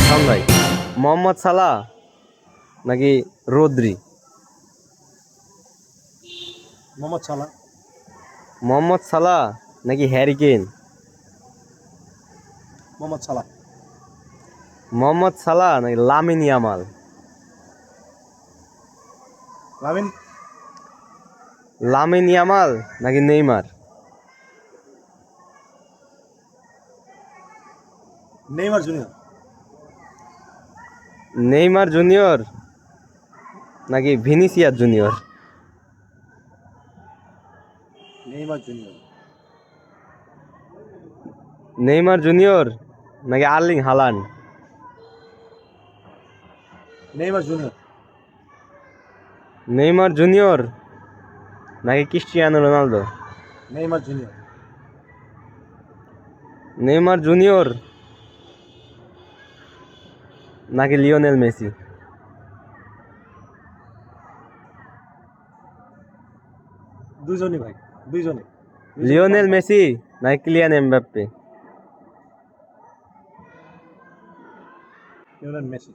শাওন ভাই, Mohamed Salah নাকি Rodri? Mohamed Salah. Mohamed Salah নাকি Harry Kane? Mohamed Salah. Mohamed Salah নাকি Lamine Yamal? Lamine. Lamine Yamal নাকি Neymar? Neymar Junior. Neymar Junior নাকি Vinicius Junior? Neymar Junior. Neymar Junior নাকি Erling Haaland? Neymar Junior. Neymar Junior নাকি Cristiano Ronaldo? Neymar Junior. Neymar Junior নাকি Lionel Messi? দুইজনই ভাই, দুইজনই। Lionel Messi নাকি Kylian Mbappe? Lionel Messi.